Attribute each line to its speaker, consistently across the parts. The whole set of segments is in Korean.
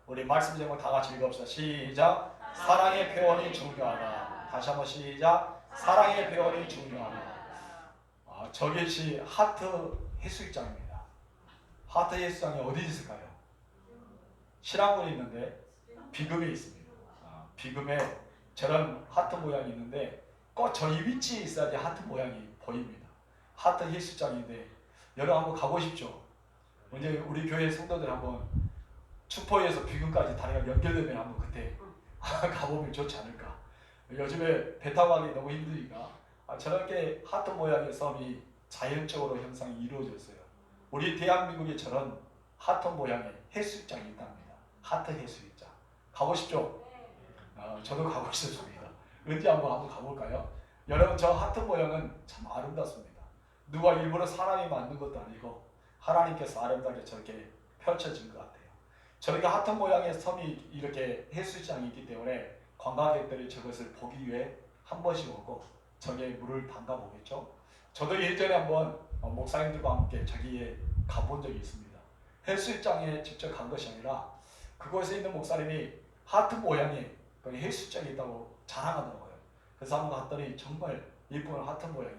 Speaker 1: 우리 말씀 제목 다 같이 읽읍시다. 시작. 사랑의 표현이 중요하다. 다시 한번 시작. 사랑의 표현이 중요하다. 저것이 하트 해수욕장입니다. 하트 해수욕장이 어디 있을까요? 신안군이 있는데 비금에 있습니다. 비금에 저런 하트 모양이 있는데 꼭 저희 위치에 있어야지 하트 모양이 보입니다. 하트 해수욕장인데 여러분 한번 가보십시오. 이제 우리 교회 성도들 한번 축포에서 비금까지 다리가 연결되면 한번 그때 가보면 좋지 않을까. 요즘에 배 타고 가기 너무 힘드니까 저렇게 하트 모양의 섬이 자연적으로 형성이 이루어졌어요. 우리 대한민국에 저런 하트 모양의 해수욕장이 있답니다. 하트 해수욕장 가보십시오. 저도 가고 싶습니다. 언제 한번 가볼까요? 여러분, 저 하트 모양은 참 아름답습니다. 누가 일부러 사람이 만든 것도 아니고 하나님께서 아름답게 저렇게 펼쳐진 것 같아요. 저렇게 하트 모양의 섬이 이렇게 해수욕장이 있기 때문에 관광객들이 저것을 보기 위해 한 번씩 오고 저기에 물을 담가 보겠죠. 저도 예전에 한번 목사님들과 함께 저기에 가본 적이 있습니다. 해수욕장에 직접 간 것이 아니라 그곳에 있는 목사님이 하트 모양의 해수욕장이 있다고 자랑하더라고요. 그래서 한번 갔더니 정말 예쁜 하트 모양이,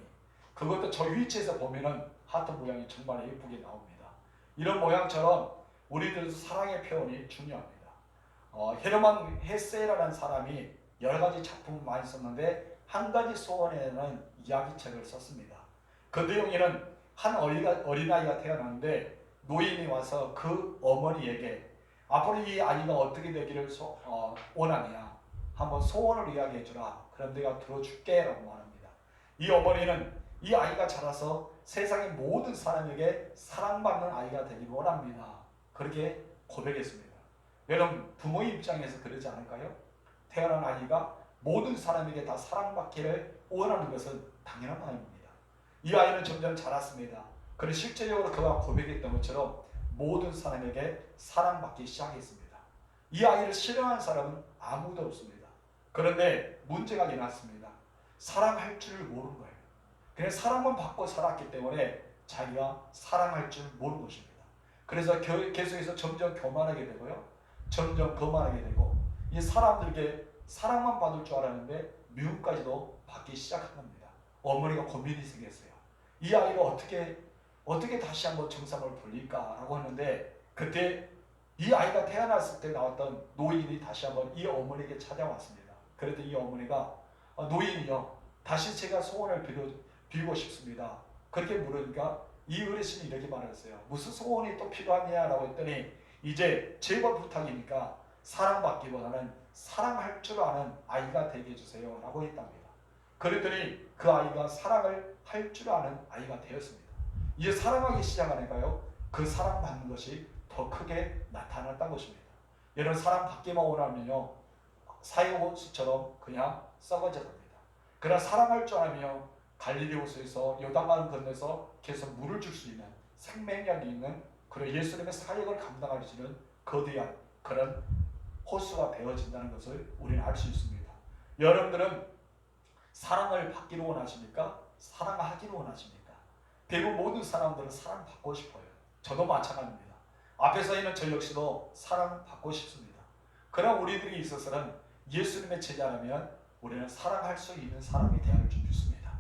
Speaker 1: 그것도 저 위치에서 보면은 하트 모양이 정말 예쁘게 나옵니다. 이런 모양처럼 우리들도 사랑의 표현이 중요합니다. 헤르만 헤세라는 사람이 여러 가지 작품을 많이 썼는데 한 가지 소원에는 이야기책을 썼습니다. 그 내용에는 한 어린아이가 태어났는데 노인이 와서 그 어머니에게 앞으로 이 아이가 어떻게 되기를 원하냐, 한번 소원을 이야기해 주라. 그럼 내가 들어줄게 라고 말합니다. 이 어머니는 이 아이가 자라서 세상의 모든 사람에게 사랑받는 아이가 되기를 원합니다. 그렇게 고백했습니다. 여러분, 부모 입장에서 그러지 않을까요? 태어난 아이가 모든 사람에게 다 사랑받기를 원하는 것은 당연한 마음입니다. 이 아이는 점점 자랐습니다. 그리고 실제적으로 그가 고백했던 것처럼 모든 사람에게 사랑받기 시작했습니다. 이 아이를 싫어하는 사람은 아무도 없습니다. 그런데 문제가 일어났습니다. 사랑할 줄을 모르는 거예요. 그냥 사랑만 받고 살았기 때문에 자기가 사랑할 줄 모르는 것입니다. 그래서 계속해서 점점 교만하게 되고요, 점점 거만하게 되고, 이 사람들에게 사랑만 받을 줄 알았는데 미움까지도 받기 시작한 겁니다. 어머니가 고민이 생겼어요. 이 아이가 어떻게 다시 한번 정상을 돌릴까라고 하는데, 그때 이 아이가 태어났을 때 나왔던 노인이 다시 한번 이 어머니에게 찾아왔습니다. 그랬더니 이 어머니가 노인이요, 다시 제가 소원을 빌고 싶습니다. 그렇게 물으니까 이 어르신이 이렇게 말했어요. 무슨 소원이 또 필요하냐라고 했더니, 이제 제발 부탁이니까 사랑받기보다는 사랑할 줄 아는 아이가 되게 해주세요 라고 했답니다. 그랬더니 그 아이가 사랑을 할 줄 아는 아이가 되었습니다. 이제 사랑하기 시작하니까요, 그 사랑받는 것이 더 크게 나타났다는 것입니다. 여러분, 사랑받기만 원하면요, 사이호수처럼 그냥 썩어져 갑니다. 그러나 사랑할 줄 알면 갈릴리 호수에서 요단강을 건너서 계속 물을 줄 수 있는 생명력이 있는 그런 예수님의 사역을 감당하시는 거대한 그런 호수가 되어진다는 것을 우리는 알 수 있습니다. 여러분들은 사랑을 받기를 원하십니까? 사랑하기를 원하십니까? 대부분 모든 사람들은 사랑받고 싶어요. 저도 마찬가지입니다. 앞에 서 있는 저 역시도 사랑받고 싶습니다. 그러나 우리들이 있어서는 예수님의 제자라면 우리는 사랑할 수 있는 사람이 되어야 할 줄 믿습니다.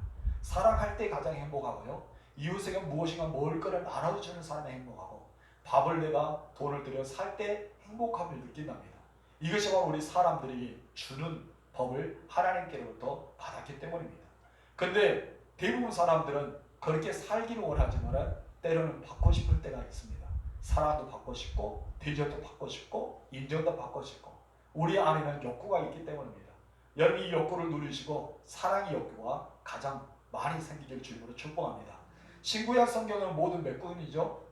Speaker 1: 사랑할 때 가장 행복하고요, 이웃에게 무엇인가 먹을 거를 나눠주는 사람이 행복하고, 밥을 내가 돈을 들여 살 때 행복함을 느낀답니다. 이것이 바로 우리 사람들이 주는 법을 하나님께로부터 받았기 때문입니다. 그런데 대부분 사람들은 그렇게 살기를 원하지만 때로는 받고 싶을 때가 있습니다. 사랑도 받고 싶고, 대접도 받고 싶고, 인정도 받고 싶고, 우리 안에는 욕구가 있기 때문입니다. 여러분, 이 욕구를 누리시고 사랑의 욕구가 가장 많이 생기길 주님으로 축복합니다. 신구약 성경은 모두 몇 권이죠?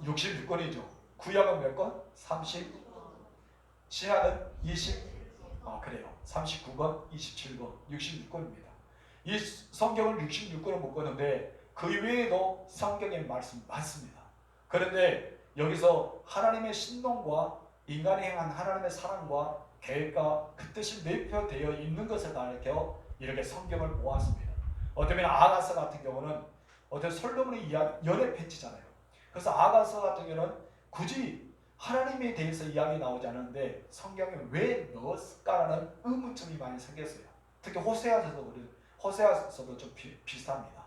Speaker 1: 66권이죠. 구약은 몇 권? 30. 신약은 20. 그래요. 39권, 27권, 66권입니다. 이 성경을 66권을 묶었는데 그 외에도 성경의 말씀이 많습니다. 그런데 여기서 하나님의 신론과 인간이 행한 하나님의 사랑과 계획과 그 뜻이 내표되어 있는 것을 가리켜 이렇게 성경을 모았습니다. 어쩌면 아가서 같은 경우는 어떤 솔로몬의 연애 편지잖아요. 그래서 아가서 같은 경우는 굳이 하나님에 대해서 이야기 나오지 않는데 성경에 왜 넣었을까라는 의문점이 많이 생겼어요. 특히 호세아서도 좀 비슷합니다.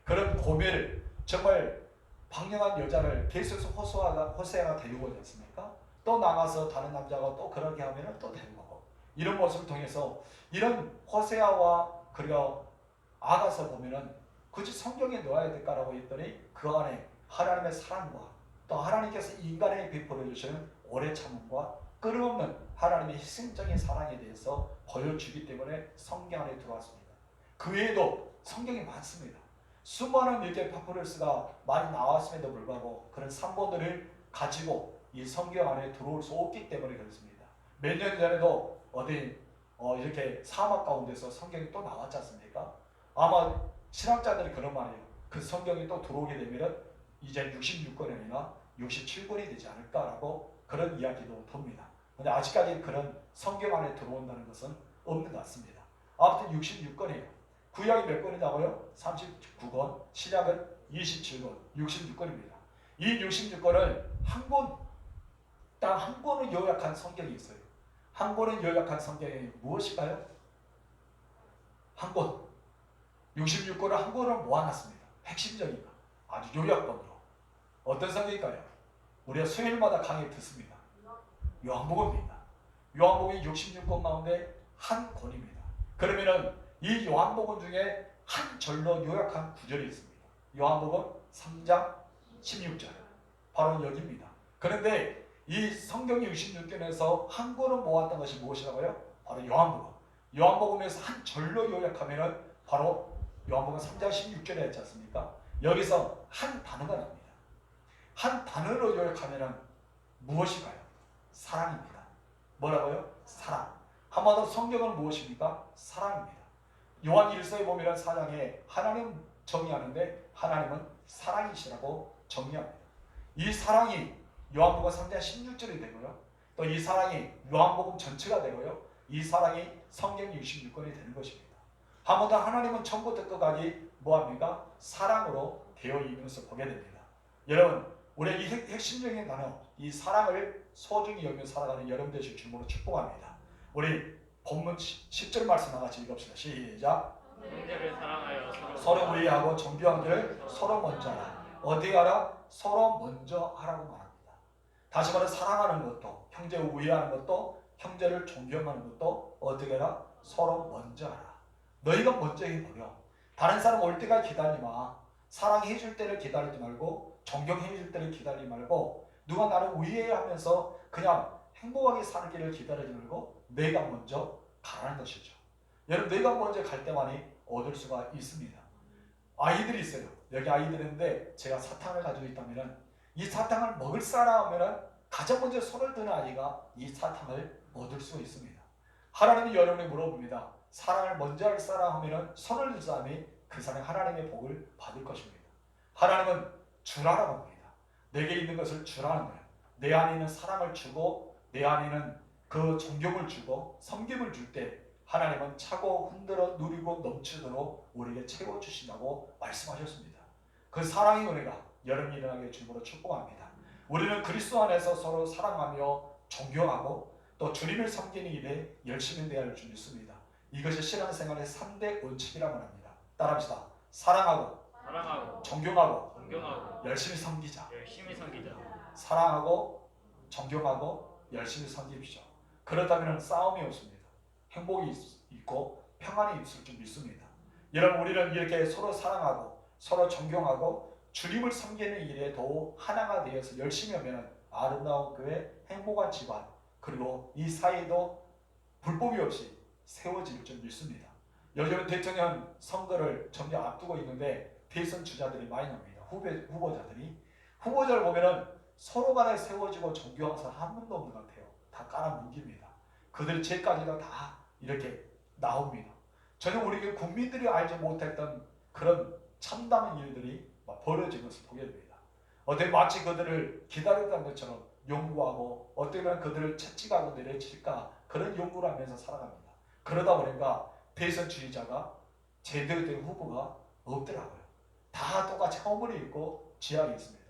Speaker 1: 그런 고뇌를 정말 방영한 여자를 계속해서 호세아가 데리고 오지 않습니까? 또 나가서 다른 남자가 또 그렇게 하면 또 데리고 오고 이런 모습을 통해서 이런 호세아와 그리고 아가서 보면은 굳이 성경에 넣어야 될까라고 했더니 그 안에 하나님의 사랑과 또 하나님께서 인간에게 베풀어 주시는 오래 참음과 끊임없는 하나님의 희생적인 사랑에 대해서 보여주기 때문에 성경 안에 들어왔습니다. 그 외에도 성경이 많습니다. 수많은 이렇게 파푸러스가 많이 나왔음에도 불구하고 그런 산본들을 가지고 이 성경 안에 들어올 수 없기 때문에 그렇습니다. 몇 년 전에도 어디 이렇게 사막 가운데서 성경이 또 나왔지 않습니까? 아마 신학자들이 그런 말이에요. 그 성경이 또 들어오게 되면 이제 66권이나 67권이 되지 않을까라고 그런 이야기도 듭니다. 근데 아직까지 그런 성경 안에 들어온다는 것은 없는 것 같습니다. 아무튼 66권이에요. 구약이 몇 권이라고요? 39권, 신약은 27권, 66권입니다. 이 66권을 한 권, 딱 한 권을 요약한 성경이 있어요. 한 권을 요약한 성경이 무엇일까요? 한 권. 66권을 한 권을 모아놨습니다. 핵심적인 거. 아주 요약본으로. 어떤 성경일까요? 우리가 수요일마다 강의 듣습니다. 요한복음입니다. 요한복음이 66권 가운데 한 권입니다. 그러면은 이 요한복음 중에 한 절로 요약한 구절이 있습니다. 요한복음 3장 16절. 바로 여기입니다. 그런데 이 성경 66권에서 한 권을 모았던 것이 무엇이라고요? 바로 요한복음. 요한복음에서 한 절로 요약하면은 바로 요한복음 3장 16절에 했지 않습니까? 여기서 한 단어가 나옵니다. 한 단어로 요약하면은 무엇일까요? 사랑입니다. 뭐라고요? 사랑. 한마디로 성경은 무엇입니까? 사랑입니다. 요한 1서에 보면 사장에 하나님 정의하는데 하나님은 사랑이시라고 정의합니다. 이 사랑이 요한복음 3장 16절이 되고요. 또 이 사랑이 요한복음 전체가 되고요. 이 사랑이 성경 66권이 되는 것입니다. 한 번 더 하나님은 처음부터 끝까지 뭐합니까? 사랑으로 되어 있는 것을 보게 됩니다. 여러분, 우리의 이 핵심적인 단어, 이 사랑을 소중히 여기며 살아가는 여러분 되실 주님으로 축복합니다. 우리 본문 10절 말씀 나같이 읽읍시다. 시작.
Speaker 2: 형제를 사랑하여
Speaker 1: 서로 우애하고 존경하는 일을 서로 먼저 하라. 어떻게 하라? 서로 먼저 하라고 말합니다. 다시 말해 사랑하는 것도, 형제를 우애하는 것도, 형제를 존경하는 것도 어떻게 하라? 서로 먼저 하라. 너희가 먼저 해버려. 다른 사람 올 때까지 기다리지 마. 사랑해 줄 때를 기다리지 말고 존경해 줄 때를 기다리지 말고 누가 나를 우애하면서 그냥 행복하게 살기를 기다리지 말고 내가 먼저 가라는 것이죠. 여러분, 내가 먼저 갈 때만이 얻을 수가 있습니다. 아이들이 있어요. 여기 아이들이 있는데 제가 사탕을 가지고 있다면 이 사탕을 먹을 사람 하면 가장 먼저 손을 드는 아이가 이 사탕을 얻을 수 있습니다. 하나님이 여러분에게 물어봅니다. 사랑을 먼저 할 사람 하면 손을 들 사람이 그 사람이 하나님의 복을 받을 것입니다. 하나님은 주라라고 합니다. 내게 있는 것을 주라는 거예요. 내 안에 있는 사랑을 주고 내 안에 있는 그 존경을 주고 섬김을 줄 때 하나님은 차고 흔들어 누리고 넘치도록 우리에게 채워주신다고 말씀하셨습니다. 그 사랑의 은혜가 여러분이 일어나게 주님으로 축복합니다. 우리는 그리스도 안에서 서로 사랑하며 존경하고 또 주님을 섬기는 일에 열심히 대할 줄 믿습니다. 이것이 신앙생활의 3대 원칙이라고 합니다. 따라합시다. 사랑하고 존경하고 열심히 섬기자. 사랑하고 존경하고 열심히 섬기십시오. 그렇다면 싸움이 없습니다. 행복이 있고 평안이 있을 줄 믿습니다. 여러분, 우리는 이렇게 서로 사랑하고 서로 존경하고 주님을 섬기는 일에 더욱 하나가 되어서 열심히 하면 아름다운 교회, 행복한 집안, 그리고 이 사회도 불법이 없이 세워질 줄 믿습니다. 요즘 대통령 선거를 점점 앞두고 있는데 대선 주자들이 많이 나옵니다. 후보자를 보면은 서로 간에 세워지고 존경하는 사람 한 명도 없는 것 같아요. 다 깔아뭉깁니다. 그들이 죄까지도 다 이렇게 나옵니다. 전혀 우리 국민들이 알지 못했던 그런 참담한 일들이 벌어진 것을 보게 됩니다. 어떻게 마치 그들을 기다렸던 것처럼 연구하고 어떻게 보면 그들을 채찍하고 내려칠까 그런 연구를 하면서 살아갑니다. 그러다 보니까 대선 주의자가 제대로 된 후보가 없더라고요. 다 똑같이 허물이 있고 지향이 있습니다.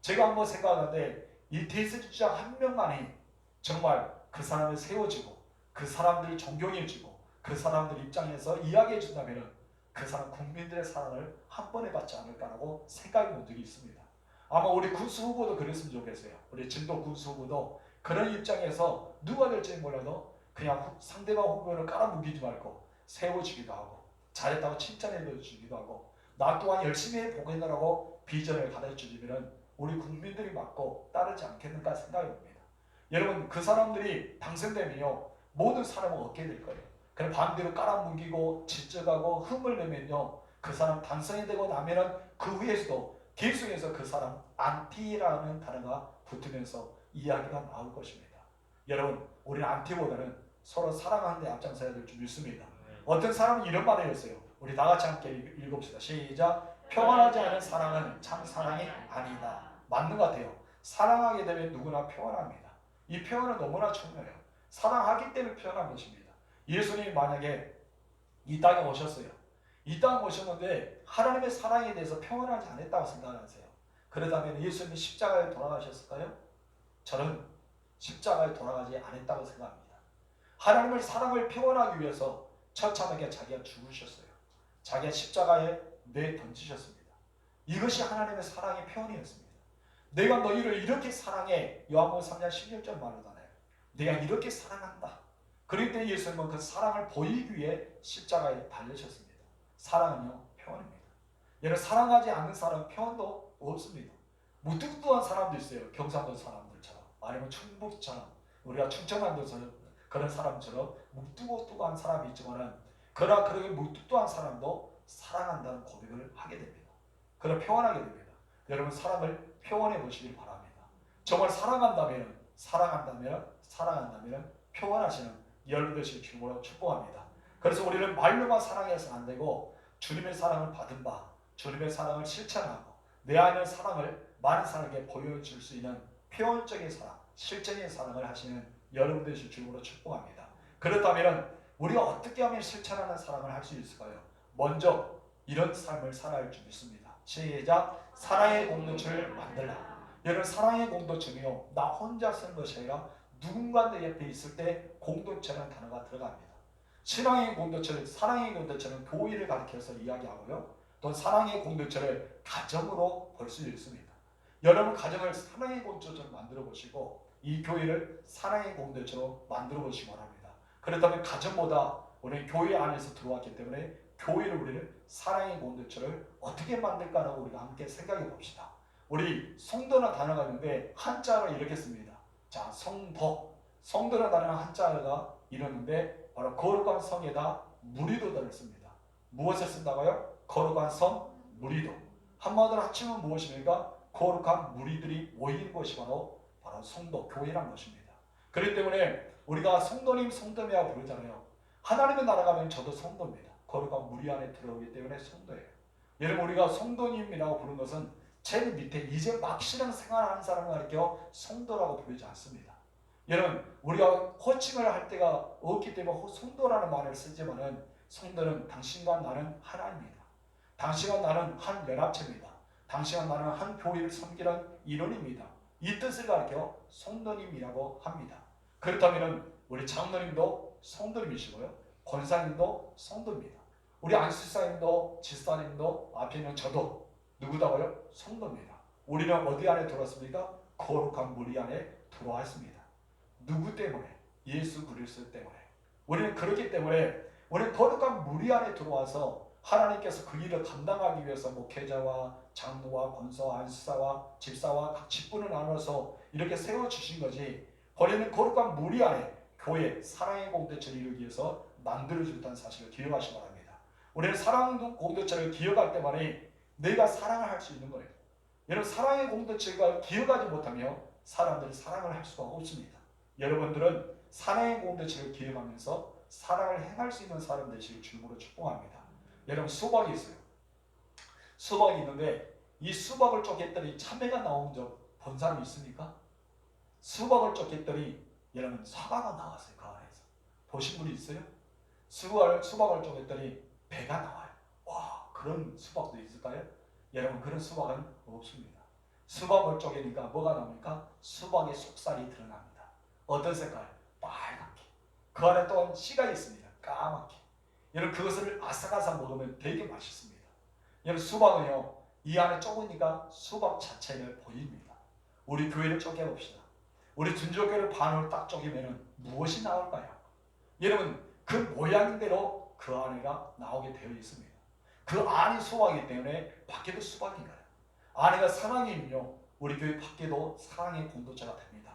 Speaker 1: 제가 한번 생각하는데 이 대세주자 한 명만이 정말 그 사람을 세워지고 그 사람들이 존경해주고 그 사람들 입장에서 이야기해 준다면 그 사람 국민들의 사랑을 한 번에 받지 않을까라고 생각해 본 적이 있습니다. 아마 우리 군수 후보도 그랬으면 좋겠어요. 우리 진도 군수 후보도 그런 입장에서 누가 될지 몰라도 그냥 상대방 후보를 깔아뭉기지 말고 세워주기도 하고 잘했다고 칭찬해 주기도 하고 나 또한 열심히 해보겠노라고 비전을 가르쳐주면 우리 국민들이 맞고 따르지 않겠는가 생각해 봅니다. 여러분 그 사람들이 당선되면요 모든 사람을 얻게 될 거예요. 그럼 반대로 깔아뭉기고 질적하고 흠을 내면요 그 사람 당선이 되고 나면은 그 후에서도 계속해서 그 사람 안티라는 단어가 붙으면서 이야기가 나올 것입니다. 여러분 우리는 안티보다는 서로 사랑하는 데 앞장서야 될 줄 믿습니다. 어떤 사람은 이런 말을 했어요. 우리 다같이 함께 읽어봅시다. 시작. 평안하지 않은 사랑은 참 사랑이 아니다. 맞는 것 같아요. 사랑하게 되면 누구나 평안합니다. 이 평안은 너무나 중요해요. 사랑하기 때문에 평안한 것입니다. 예수님이 만약에 이 땅에 오셨어요. 이 땅에 오셨는데 하나님의 사랑에 대해서 평안하지 않았다고 생각하세요. 그러다면 예수님이 십자가에 돌아가셨을까요? 저는 십자가에 돌아가지 않았다고 생각합니다. 하나님의 사랑을 표현하기 위해서 처참하게 자기가 죽으셨어요. 자기가 십자가에 내던지셨습니다. 이것이 하나님의 사랑의 표현이었습니다. 내가 너희를 이렇게 사랑해. 요한복음 3장 16절 말하잖아요. 내가 이렇게 사랑한다. 그럴 때 예수님은 그 사랑을 보이기 위해 십자가에 달리셨습니다. 사랑은요 표현입니다. 여러분 사랑하지 않는 사람은 표현도 없습니다. 무뚝뚝한 사람도 있어요. 경상도 사람들처럼 아니면 충북처럼 우리가 충청남도처럼 그런 사람처럼 무뚝뚝한 사람이 있지만은 그렇게 무뚝뚝한 사람도 사랑한다는 고백을 하게 됩니다. 그걸 표현하게 됩니다. 여러분 사랑을 표현해 보시길 바랍니다. 정말 사랑한다면 표현하시는 여러분 되실 주님으로 축복합니다. 그래서 우리는 말로만 사랑해서는 안 되고 주님의 사랑을 받은 바 주님의 사랑을 실천하고 내 안의 사랑을 많은 사람에게 보여줄 수 있는 표현적인 사랑, 실전의 사랑을 하시는 여러분 되실 주님으로 축복합니다. 그렇다면 우리가 어떻게 하면 실천하는 사랑을 할 수 있을까요? 먼저 이런 삶을 살아야 줄 믿습니다. 시작. 사랑의 공동체를 만들라. 여러분 사랑의 공동체는요 나 혼자 쓰는 것이 아니라 누군가 내 옆에 있을 때 공동체라는 단어가 들어갑니다. 신앙의 공동체를 사랑의 공동체는 교회를 가리켜서 이야기하고요. 또 사랑의 공동체를 가정으로 볼 수 있습니다. 여러분 가정을 사랑의 공동체로 만들어 보시고 이 교회를 사랑의 공동체로 만들어 보시기 바랍니다. 그렇다면 가정보다 우리는 교회 안에서 들어왔기 때문에 교회를 우리는 사랑의 공동체를 어떻게 만들까라고 우리가 함께 생각해 봅시다. 우리 성도라는 단어가 있는데 한자로 이렇게 씁니다. 자, 성도. 성도라는 단어는 한자가 이러는데 바로 거룩한 성에다 무리도를 씁니다. 무엇을 쓴다고요? 거룩한 성, 무리도. 한마디로 합치면 무엇입니까? 거룩한 무리들이 모이는 것이 바로 성도, 교회란 것입니다. 그렇기 때문에 우리가 성도님, 성도매야 부르잖아요. 하나님의 나라 가면 저도 성도입니다. 거룩한 무리 안에 들어오기 때문에 성도예요. 여러분 우리가 성도님이라고 부르는 것은 제 밑에 이제 막 신앙생활하는 사람을 가리켜 성도라고 부르지 않습니다. 여러분 우리가 호칭을 할 때가 없기 때문에 성도라는 말을 쓰지만은 성도는 당신과 나는 하나입니다. 당신과 나는 한 연합체입니다. 당신과 나는 한 교회를 섬기는 일원입니다. 이 뜻을 가리켜 성도님이라고 합니다. 그렇다면 우리 장로님도 성도님이시고요. 권사님도 성도입니다. 우리 안수사님도 집사님도 앞에 있는 저도 누구다고요? 성도입니다. 우리는 어디 안에 들어왔습니까? 거룩한 무리 안에 들어와 있습니다. 누구 때문에? 예수 그리스도 때문에. 우리는 그렇기 때문에 우리는 거룩한 무리 안에 들어와서 하나님께서 그 일을 감당하기 위해서 목회자와 장로와 권사와 안수사와 집사와 각 직분을 나눠서 이렇게 세워주신 거지 우리는 거룩한 무리 안에 교회 사랑의 공동체를 이루기 위해서 만들어주셨다는 사실을 기억하시기 바랍니다. 우리는 사랑의 공동체를 기억할 때만이 내가 사랑을 할 수 있는 거예요. 여러분 사랑의 공동체가 기억하지 못하면 사람들이 사랑을 할 수가 없습니다. 여러분들은 사랑의 공동체를 기억하면서 사랑을 행할 수 있는 사람 되시길 주님으로 축복합니다. 여러분 수박이 있어요. 수박이 있는데 이 수박을 쪼갰더니 참외가 나온 적 본 사람이 있습니까? 수박을 쪼갰더니 여러분 사과가 나왔어요. 그 안에서. 보신 분이 있어요? 수박을 쪼갰더니 배가 나와요. 와 그런 수박도 있을까요? 여러분 그런 수박은 없습니다. 수박을 쪼개니까 뭐가 나옵니까? 수박의 속살이 드러납니다. 어떤 색깔? 빨갛게. 그 안에 또 씨가 있습니다. 까맣게. 여러분 그것을 아삭아삭 먹으면 되게 맛있습니다. 여러분 수박은요, 이 안에 쪼으니까 수박 자체를 보입니다. 우리 교회를 쪼개봅시다. 우리 준조교를 반으로 딱 쪼개면 무엇이 나올까요? 여러분 그 모양대로 그 안에가 나오게 되어 있습니다. 그 안이 수박이기 때문에 밖에도 수박인 거예요. 안에가 사랑이면요, 우리 교회 밖에도 사랑의 공동체가 됩니다.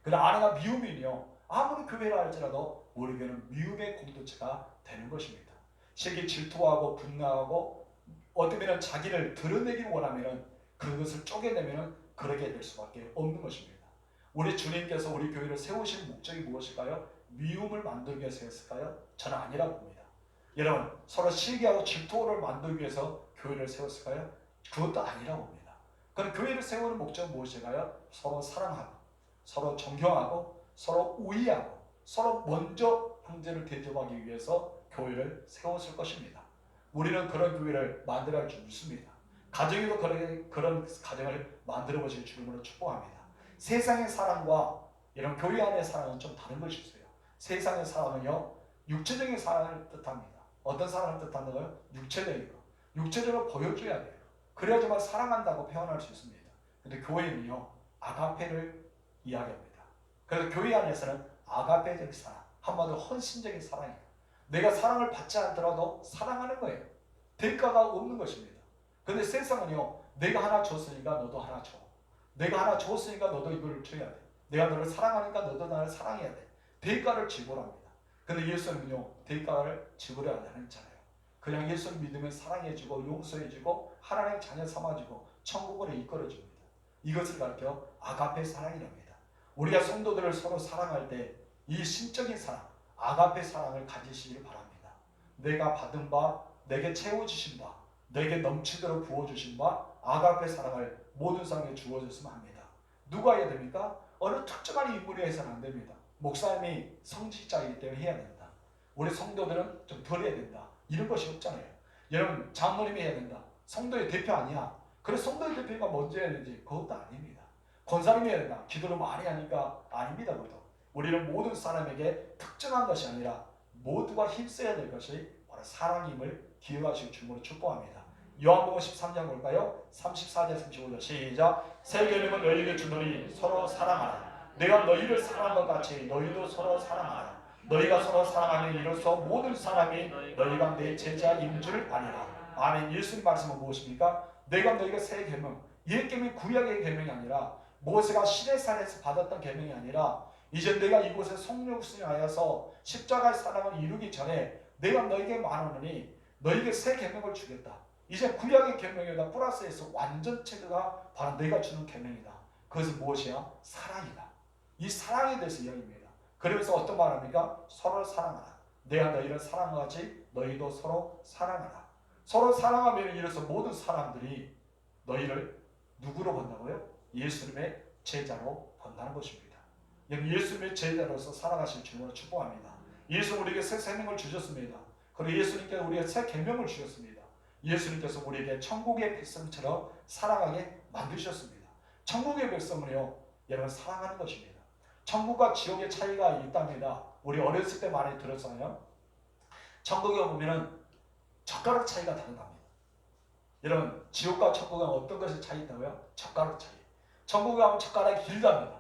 Speaker 1: 그리고 안에가 미움이면요, 아무리 교회를 할지라도 우리 교회는 미움의 공동체가 되는 것입니다. 세계 질투하고 분노하고 어쩌면 자기를 드러내기를 원하면 그것을 쪼개내면 그러게 될 수밖에 없는 것입니다. 우리 주님께서 우리 교회를 세우신 목적이 무엇일까요? 미움을 만들기 위해서 했을까요? 저는 아니라고 봅니다. 여러분 서로 시기하고 질투를 만들기 위해서 교회를 세웠을까요? 그것도 아니라고 봅니다. 그럼 교회를 세우는 목적은 무엇일까요? 서로 사랑하고 서로 존경하고 서로 우애하고 서로 먼저 형제를 대접하기 위해서 교회를 세웠을 것입니다. 우리는 그런 교회를 만들어갈 줄 믿습니다. 가정에도 그런 가정을 만들어 보실 주님으로 축복합니다. 세상의 사랑과 이런 교회 안의 사랑은 좀 다른 것이 있어요. 세상의 사랑은요, 육체적인 사랑을 뜻합니다. 어떤 사랑을 뜻하는 거요? 육체적인 거. 육체적으로 보여줘야 돼요. 그래야지만 사랑한다고 표현할 수 있습니다. 근데 교회는요, 아가페를 이야기합니다. 그래서 교회 안에서는 아가페적 사랑, 한마디로 헌신적인 사랑이에요. 내가 사랑을 받지 않더라도 사랑하는 거예요. 대가가 없는 것입니다. 근데 세상은요, 내가 하나 줬으니까 너도 하나 줘. 내가 하나 줬으니까 너도 이걸 줘야 돼. 내가 너를 사랑하니까 너도 나를 사랑해야 돼. 대가를 지불합니다. 근데 예수님은요, 대가를 지불해야 하잖아요. 그냥 예수를 믿으면 사랑해주고 용서해주고 하나님의 자녀 삼아주고 천국으로 이끌어줍니다. 이것을 가르쳐 아가페 사랑이랍니다. 우리가 성도들을 서로 사랑할 때 이 신적인 사랑, 아가페 사랑을 가지시길 바랍니다. 내가 받은 바, 내게 채워주신 바, 내게 넘치도록 부어주신 바, 아가페 사랑을 모든 사람에게 주어졌으면 합니다. 누가 해야 됩니까? 어느 특정한 인물이 해서는 안 됩니다. 목사님이 성직자이기 때문에 해야 된다. 우리 성도들은 좀 덜 해야 된다. 이런 것이 없잖아요. 여러분 장로님이 해야 된다. 성도의 대표 아니야. 그래서 성도의 대표가 먼저 해야 되지. 그것도 아닙니다. 권사님이 해야 된다. 기도를 많이 하니까 아닙니다. 그것도. 우리는 모든 사람에게 특정한 것이 아니라 모두가 힘써야 될 것이 바로 사랑임을 기억하시고 주님으로 축복합니다. 요한복음 13장 볼까요? 34절 35절 시작. 새 계명은 너희에게 주노니 서로 사랑하라. 내가 너희를 사랑한 것 같이 너희도 서로 사랑하라. 너희가 서로 사랑하면 이로써 모든 사람이 너희가 내 제자인 줄 아니라. 아멘. 예수님 말씀은 무엇입니까? 내가 너희가 새 계명, 옛 계명이 구약의 계명이 아니라 모세가 시내산에서 받았던 계명이 아니라 이제 내가 이곳에 성령승하여서 십자가의 사랑을 이루기 전에 내가 너희에게 말하노니 너희에게 새 계명을 주겠다. 이제 구약의 계명이다 플러스해서 완전체가 바로 내가 주는 계명이다. 그것은 무엇이야? 사랑이다. 이 사랑에 대해서 이야기입니다. 그러면서 어떤 말합니까? 서로 사랑하라. 내가 너희를 사랑하지 너희도 서로 사랑하라. 서로 사랑하면 이래서 모든 사람들이 너희를 누구로 본다고요? 예수님의 제자로 본다는 것입니다. 예수님의 제자로서 살아가실 주님으로 축복합니다. 예수 우리에게 새 생명을 주셨습니다. 그리고 예수님께서 우리에게 새 계명을 주셨습니다. 예수님께서 우리에게 천국의 백성처럼 살아가게 만드셨습니다. 천국의 백성은요, 여러분 사랑하는 것입니다. 천국과 지옥의 차이가 있답니다. 우리 어렸을 때 많이 들었잖아요. 천국에 보면은 젓가락 차이가 다르답니다. 여러분 지옥과 천국은 어떤 것이 차이 있다고요? 젓가락 차이. 천국에 가면 젓가락이 길답니다.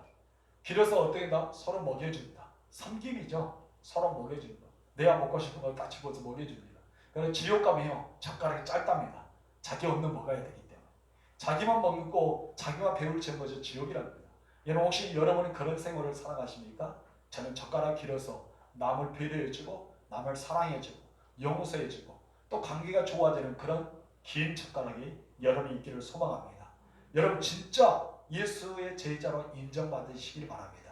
Speaker 1: 길어서 어떻게 한다? 서로 먹여준다. 섬김이죠. 서로 먹여준다. 내가 먹고 싶은 걸 다 집어서 먹여줍니다. 그래서 지옥 가면요, 젓가락이 짧답니다. 자기 없는 먹어야 되기 때문에. 자기만 먹고 자기만 배울 채운 것이 지옥이랍니다. 여러분 혹시 여러분은 그런 생활을 살아가십니까? 저는 젓가락 길어서 남을 배려해주고 남을 사랑해주고 용서해주고 또 관계가 좋아지는 그런 긴 젓가락이 여러분이 있기를 소망합니다. 여러분 진짜 예수의 제자로 인정받으시길 바랍니다.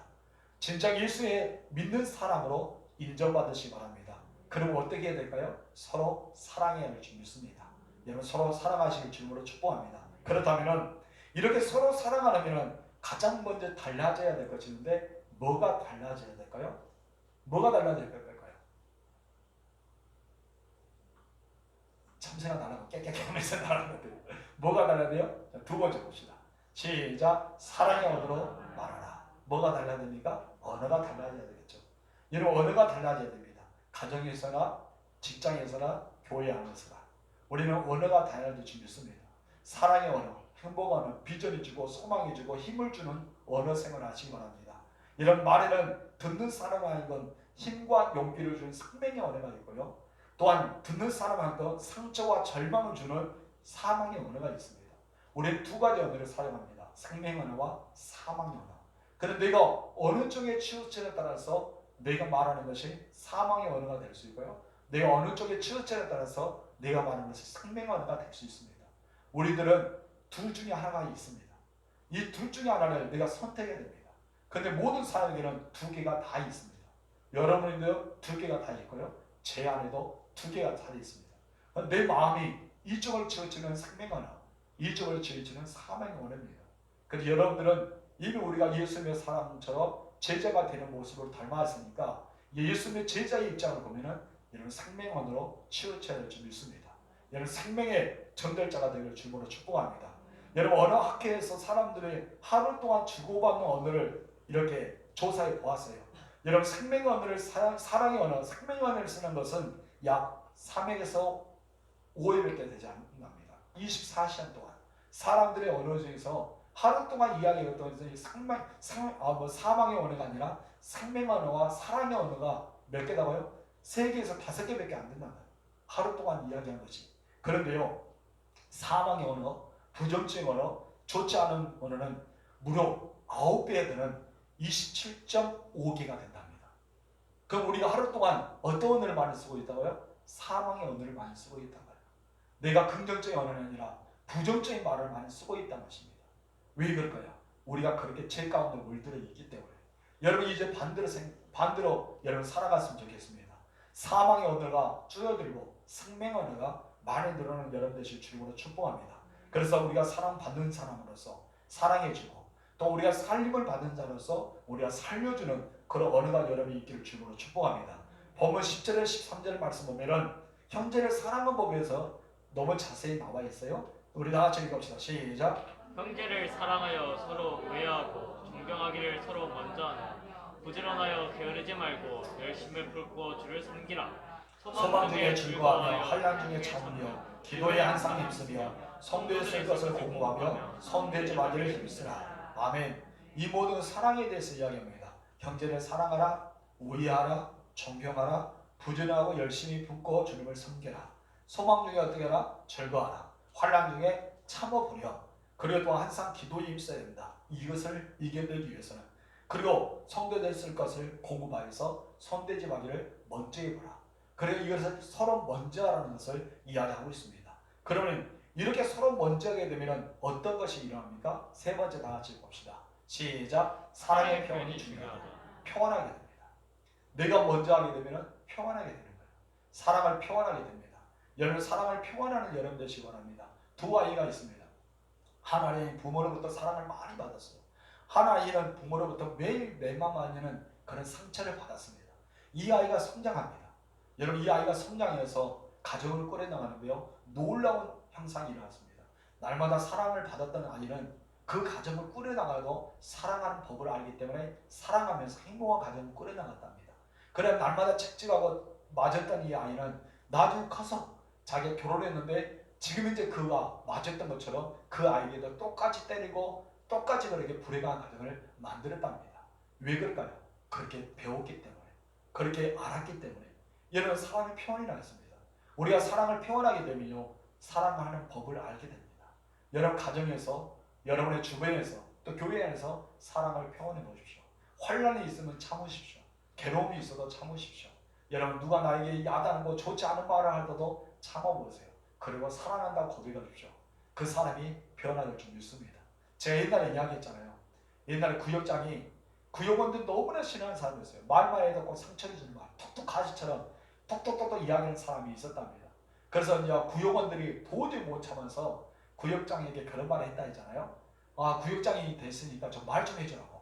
Speaker 1: 진짜 예수의 믿는 사람으로 인정받으시기 바랍니다. 그럼 어떻게 해야 될까요? 서로 사랑해야 할 줄 믿습니다. 여러분 서로 사랑하시길 주님으로 축복합니다. 그렇다면 이렇게 서로 사랑하려면 가장 먼저 달라져야 될 것인데 뭐가 달라져야 될까요? 뭐가 달라져야 될까요? 참새가 날아가고 깨깨깨 하면서 날아가는데 뭐가 달라야 돼요? 두 번째 봅시다. 시작. 사랑의 언어로 말하라. 뭐가 달라야 됩니까? 언어가 달라져야 되겠죠. 여러분 언어가 달라져야 됩니다. 가정에서나 직장에서나 교회 안에서나 우리는 언어가 달라질 줄 믿습니다. 사랑의 언어, 행복 언어, 비전이 주고 소망이 주고 힘을 주는 언어 생활하시기 바랍니다. 이런 말에는 듣는 사람한테 힘과 용기를 주는 생명의 언어가 있고요. 또한 듣는 사람한테 상처와 절망을 주는 사망의 언어가 있습니다. 우리는 두 가지 언어를 사용합니다. 생명의 언어와 사망의 언어. 그런데 내가 어느 쪽에 치우치냐에 따라서 내가 말하는 것이 사망의 언어가 될 수 있고요. 내가 어느 쪽에 치우치냐에 따라서 내가 말하는 것이 생명의 언어가 될 수 있습니다. 우리들은 둘 중에 하나가 있습니다. 이 둘 중에 하나를 내가 선택해야 됩니다. 그런데 모든 사람에게는 두 개가 다 있습니다. 여러분도 두 개가 다 있고요. 제 안에도 두 개가 다 있습니다. 내 마음이 이쪽을 치우치는 생명의 언어, 이쪽을 치우치는 사망의 언어입니다. 그래서 여러분들은 이미 우리가 예수님의 사람처럼 제자가 되는 모습을 닮았으니까 예수님의 제자의 입장을 보면은 이런 생명의 언어로 치우쳐야 될 줄 믿습니다. 여러분 생명의 전달자가 되기를 주님으로 축복합니다. 여러분 언어 학회에서 사람들이 하루 동안 주고받는 언어를 이렇게 조사해 보았어요. 여러분 생명의 언어를 사랑의 언어, 생명의 언어를 쓰는 것은 약 3일에서 5일밖에 되지 않습니다. 24시간 동안 사람들의 언어 중에서 하루 동안 이야기했던 사망의 언어가 아니라 생명의 언어와 사랑의 언어가 몇 개다고요? 3개에서 5개밖에 안 된단 말이에요. 하루 동안 이야기한 것이. 그런데요, 사망의 언어, 부정적인 언어, 좋지 않은 언어는 무려 9배에 드는 27.5개가 된답니다. 그럼 우리가 하루 동안 어떤 언어를 많이 쓰고 있다고요? 사망의 언어를 많이 쓰고 있단 말이에요. 내가 긍정적인 언어는 아니라 부정적인 말을 많이 쓰고 있다는 것입니다. 왜 그럴까요? 우리가 그렇게 죄 가운데 물들어 있기 때문에. 여러분 이제 반대로 여러분 살아갔으면 좋겠습니다. 사망의 언어가 줄어들고 생명의 언어가 많이 늘어나는 여러분 되실 주님으로 축복합니다. 그래서 우리가 사랑받는 사람으로서 사랑해주고 또 우리가 살림을 받는 자로서 우리가 살려주는 그런 언어가 여러분이 있기를 주님으로 축복합니다. 본문 10절에 13절 말씀 보면은 형제를 사랑하는 법에서 너무 자세히 나와 있어요. 우리 다 같이 읽읍시다. 시작.
Speaker 2: 형제를 사랑하여 서로 우애하고 존경하기를 서로 먼저 하라. 부지런하여 게으르지 말고 열심을 품고 주를 섬기라.
Speaker 1: 소망 중에 즐거워하며 환난 중에 참으며 기도에 항상 힘쓰며 성도의 쓸 것을 공부하며 성되지 마기를 힘쓰라. 아멘. 이 모든 사랑에 대해서 이야기합니다. 형제를 사랑하라, 우애하라, 존경하라, 부지런하고 열심히 품고 주님을 섬겨라. 소망 중에 어떻게 하라? 즐거워하라. 환난 중에 참아보려. 그리고 또 항상 기도에 힘써야 된다. 이것을 이겨내기 위해서는. 그리고 성도들 쓸 것을 공부하여서 손대지 마기를 먼저 해보라. 그리고 이것을 서로 먼저 하라는 것을 이야기하고 있습니다. 그러면 이렇게 서로 먼저 하게 되면 어떤 것이 일어납니까? 세 번째 다 같이 봅시다. 시작. 사랑의 표현이 중요하다. 평안하게 됩니다. 내가 먼저 하게 되면 평안하게 되는 거예요. 사랑을 평안하게 됩니다. 여러분 사랑을 평안하는 여러분 되시기 바랍니다. 두 아이가 있습니다. 한 아이는 부모로부터 사랑을 많이 받았어요. 한 아이는 부모로부터 매일 매만 맞는 그런 상처를 받았습니다. 이 아이가 성장합니다. 여러분 이 아이가 성장해서 가정을 꾸려나가는데요. 놀라운 현상이 일어났습니다. 날마다 사랑을 받았던 아이는 그 가정을 꾸려나가도 사랑하는 법을 알기 때문에 사랑하면서 행복한 가정을 꾸려나갔답니다. 그래 날마다 책찍하고 맞았던 이 아이는 나중에 커서 자기가 결혼했는데 지금 이제 그가 맞았던 것처럼 그 아이에게도 똑같이 때리고 똑같이 그렇게 불행한 가정을 만들었답니다. 왜 그럴까요? 그렇게 배웠기 때문에, 그렇게 알았기 때문에. 여러분 사랑의 표현이 나왔습니다. 우리가 사랑을 표현하게 되면요, 사랑하는 법을 알게 됩니다. 여러분 가정에서, 여러분의 주변에서, 또 교회 안에서 사랑을 표현해 보십시오. 환난이 있으면 참으십시오. 괴로움이 있어도 참으십시오. 여러분 누가 나에게 야단하고 좋지 않은 말을 할 때도 참아보세요. 그리고 사랑한다고 고백하십시오. 그 사람이 변화될 줄 믿습니다. 제가 옛날에 이야기했잖아요. 옛날에 구역원들 너무나 신뢰하는 사람이었어요. 말만 해도 꼭 상처를 주는 말, 톡톡 가시처럼 톡톡톡톡 이야기하는 사람이 있었답니다. 그래서 이제 구역원들이 도저히 못 참아서 구역장에게 그런 말을 했다 했잖아요. 아, 구역장이 됐으니까 좀 말 좀 해주라고.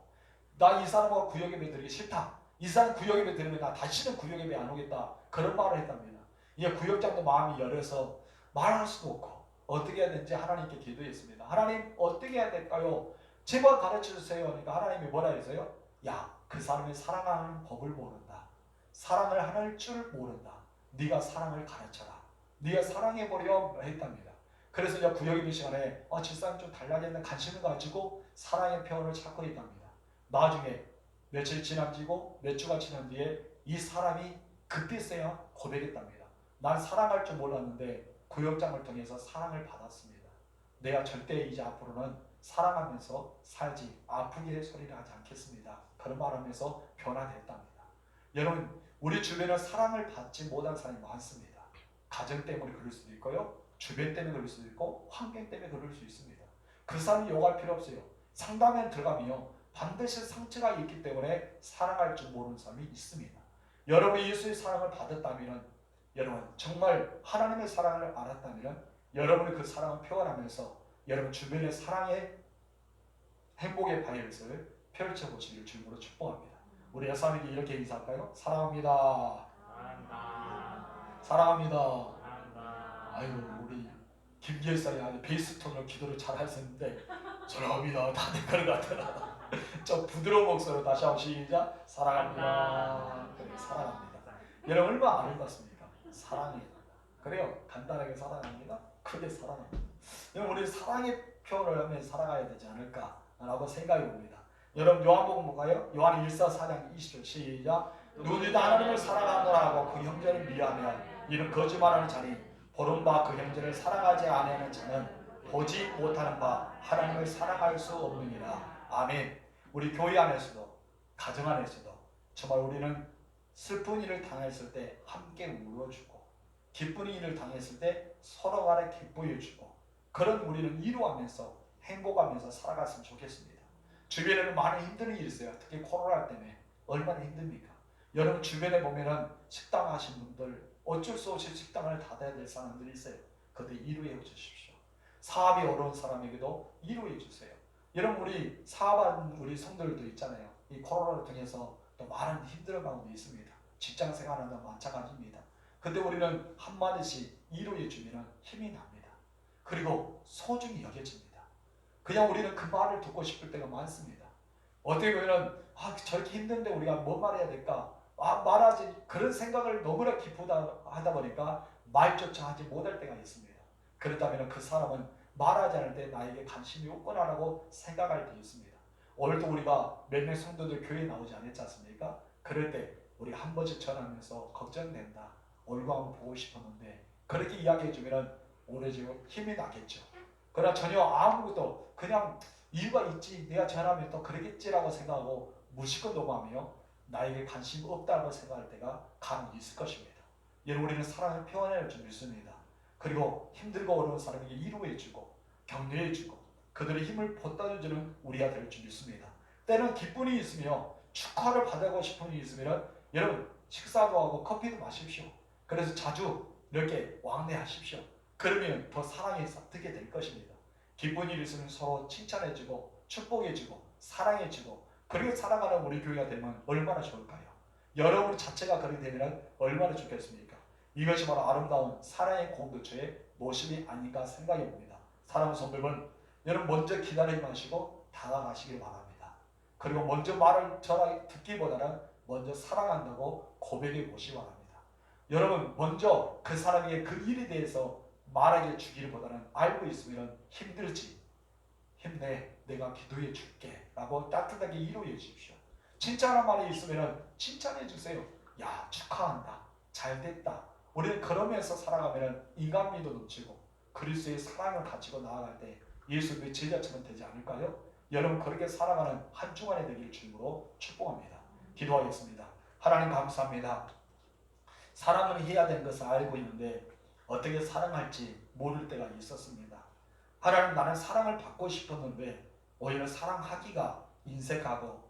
Speaker 1: 나 이 사람하고 구역예배 드리기 싫다. 이 사람 구역예배 드리면 나 다시는 구역예배 안 오겠다. 그런 말을 했답니다. 이게 구역장도 마음이 열어서 말할 수도 없고 어떻게 해야 되는지 하나님께 기도했습니다. 하나님 어떻게 해야 될까요? 제발 가르쳐 주세요. 그러니까 하나님이 뭐라 했어요? 야, 그 사람이 사랑하는 법을 모른다. 사랑을 하는 줄 모른다. 네가 사랑을 가르쳐라. 네가 사랑해보려 했답니다. 그래서 이제 구역의 시간에 집사님 좀 달라졌는 관심을 가지고 사랑의 표현을 찾고 있답니다. 나중에 며칠 지나지고 몇 주가 지난 뒤에 이 사람이 그때서야 고백했답니다. 난 사랑할 줄 몰랐는데 구역장을 통해서 사랑을 받았습니다. 내가 절대 이제 앞으로는 사랑하면서 살지 아프게 소리를 하지 않겠습니다. 그런 말하면서 변화됐답니다. 여러분, 우리 주변에 사랑을 받지 못한 사람이 많습니다. 가정 때문에 그럴 수도 있고요. 주변 때문에 그럴 수도 있고 환경 때문에 그럴 수 있습니다. 그 사람이 욕할 필요 없어요. 상담에 들어가면 반드시 상처가 있기 때문에 사랑할 줄 모르는 사람이 있습니다. 여러분이 예수의 사랑을 받았다면, 여러분 정말 하나님의 사랑을 알았다면 여러분이 그 사랑을 표현하면서 여러분 주변의 사랑의 행복의 바이러스를 펼쳐보시기를 주님으로 축복합니다. 우리 여사님이 이렇게 인사할까요? 사랑합니다. 사랑합니다. 아유, 우리 김기el사님 아주 베이스톤으로 기도를 잘 하셨는데 사랑합니다. 다들 그런 것 같아요. 좀 부드러운 목소리로 다시 한번 시작. 사랑합니다. 그래, 사랑합니다. 여러분 얼마나 아름답습니까? 사랑해요. 그래요. 간단하게 사랑합니다. 크게 사랑합니다. 여러분 우리 사랑의 표현을 하면서 살아가야 되지 않을까라고 생각해 봅니다. 여러분 요한복음 볼까요? 요한 1사 4장 20절 시작. 누구도 하나님을 사랑하노라 하고 그 형제를 미워하면 이는 거짓말하는 자니 보는 바 그 형제를 사랑하지 아니하는 자는 보지 못하는 바 하나님을 사랑할 수 없느니라. 아멘. 우리 교회 안에서도 가정 안에서도 정말 우리는 슬픈 일을 당했을 때 함께 울어주고 기쁜 일을 당했을 때 서로 간에 기뻐해주고 그런 우리는 이루어가면서 행복하면서 살아갔으면 좋겠습니다. 주변에는 많은 힘든 일이 있어요. 특히 코로나 때문에 얼마나 힘듭니까? 여러분 주변에 보면은 식당 하신 분들 어쩔 수 없이 식당을 닫아야 될 사람들이 있어요. 그때 이루해 주십시오. 사업이 어려운 사람에게도 이루해 주세요. 여러분 우리 사업하는 우리 성도들도 있잖아요. 이 코로나를 통해서 또 많은 힘든 마음도 있습니다. 직장 생활하는 마찬가지입니다. 그때 우리는 한마디씩 이루해 주면 힘이 납니다. 그리고 소중히 여겨집니다. 그냥 우리는 그 말을 듣고 싶을 때가 많습니다. 어떻게 보면 저렇게 힘든데 우리가 뭐 말해야 될까? 말하지 그런 생각을 너무나 기쁘다 하다 보니까 말조차 하지 못할 때가 있습니다. 그렇다면 그 사람은 말하지 않을 때 나에게 관심이 없구나라고 생각할 때 있습니다. 오늘도 우리가 몇몇 성도들 교회에 나오지 않았지 않습니까? 그럴 때 우리 한 번씩 전하면서 걱정된다. 얼굴 한번 보고 싶었는데 그렇게 이야기해 주면 오래지 힘이 나겠죠. 그러나 전혀 아무것도 그냥 이유가 있지 내가 전하면 또 그러겠지라고 생각하고 무심코 넘어가며 나에게 관심 없다고 생각할 때가 간혹 있을 것입니다. 여러분 우리는 사랑을 표현할 줄 믿습니다. 그리고 힘들고 어려운 사람에게 위로해주고 격려해주고 그들의 힘을 보따주는 우리가 될 줄 믿습니다. 때는 기쁨이 있으며 축하를 받고 싶은 일이 있으면 여러분 식사도 하고 커피도 마십시오. 그래서 자주 이렇게 왕래하십시오. 그러면 더 사랑이 싹트게 될 것입니다. 기쁜 일이 있으면 서로 칭찬해주고 축복해주고 사랑해주고 그렇게 살아가는 우리 교회가 되면 얼마나 좋을까요? 여러분 자체가 그렇게 되면 얼마나 좋겠습니까? 이것이 바로 아름다운 사랑의 공동체의 모습이 아닌가 생각해 봅니다. 사랑하는 성도님은 여러분 먼저 기다리지 마시고 다가가시길 바랍니다. 그리고 먼저 말을 듣기보다는 먼저 사랑한다고 고백해 보시기 바랍니다. 여러분 먼저 그 사람에게 그 일에 대해서 말하게 주기보다는 알고 있으면 힘들지 힘내 내가 기도해 줄게 라고 따뜻하게 위로해 주십시오. 칭찬한 말이 있으면 칭찬해 주세요. 야 축하한다 잘됐다. 우리는 그러면서 살아가면 인간미도 넘치고 그리스도의 사랑을 가지고 나아갈 때 예수의 제자처럼 되지 않을까요? 여러분 그렇게 살아가는 한 주간이 되길 주님으로 축복합니다. 기도하겠습니다. 하나님 감사합니다. 사랑을 해야 되는 것을 알고 있는데 어떻게 사랑할지 모를 때가 있었습니다. 하나님 나는 사랑을 받고 싶었는데 오히려 사랑하기가 인색하고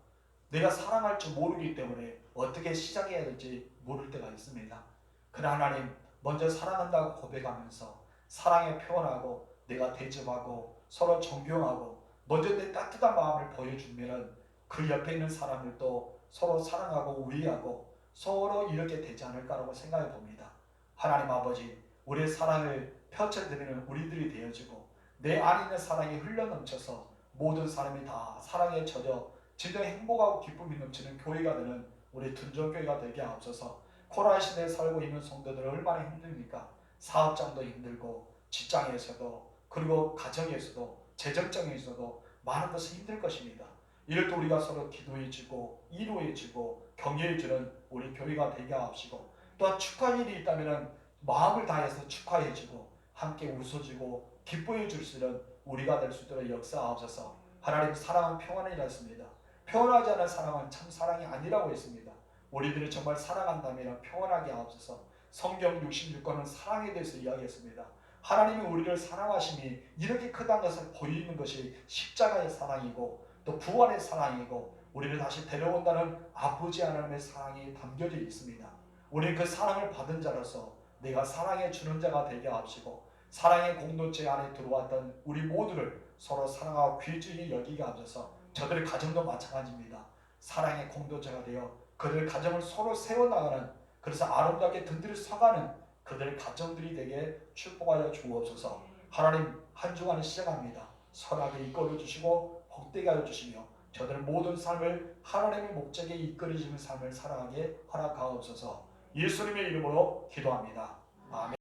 Speaker 1: 내가 사랑할 줄 모르기 때문에 어떻게 시작해야 될지 모를 때가 있습니다. 그러나 하나님 먼저 사랑한다고 고백하면서 사랑에 표현하고 내가 대접하고 서로 존경하고 먼저 내 따뜻한 마음을 보여주면 그 옆에 있는 사람들도 서로 사랑하고 우애하고 서로 이렇게 되지 않을까라고 생각해 봅니다. 하나님 아버지 우리의 사랑을 펼쳐드리는 우리들이 되어지고 내 안에 있는 사랑이 흘러넘쳐서 모든 사람이 다 사랑에 젖어 진정 행복하고 기쁨이 넘치는 교회가 되는 우리 둔전교회가 되게 하옵소서. 코로나 시대에 살고 있는 성도들 얼마나 힘듭니까? 사업장도 힘들고 직장에서도 그리고 가정에서도 재정적에서도 많은 것이 힘들 것입니다. 이럴 때 우리가 서로 기도해주고 이루어주고 격려해주는 우리 교회가 되게 하옵시고 또한 축하일이 있다면 마음을 다해서 축하해주고 함께 웃어주고 기뻐해 줄 수 있는 우리가 될 수 있도록 역사하옵소서. 하나님 사랑은 평안이라 했습니다. 평안하지 않은 사랑은 참 사랑이 아니라고 했습니다. 우리들이 정말 사랑한다면 평안하게 하옵소서. 성경 66권은 사랑에 대해서 이야기했습니다. 하나님이 우리를 사랑하심이 이렇게 크다는 것을 보이는 것이 십자가의 사랑이고 또 부활의 사랑이고 우리를 다시 데려온다는 아버지 하나님의 사랑이 담겨져 있습니다. 우리는 그 사랑을 받은 자로서 내가 사랑해 주는 자가 되게 하옵시고 사랑의 공동체 안에 들어왔던 우리 모두를 서로 사랑하고 귀중히 여기게 하옵소서. 저들의 가정도 마찬가지입니다. 사랑의 공동체가 되어 그들 가정을 서로 세워나가는 그래서 아름답게 든든히 서가는 그들의 가정들이 되게 축복하여 주옵소서. 하나님 한 주간을 시작합니다. 선하게 이끌어 주시고 복되게 하여 주시며 저들의 모든 삶을 하나님의 목적에 이끌어지는 삶을 살아가게 허락하옵소서. 예수님의 이름으로 기도합니다. 아멘.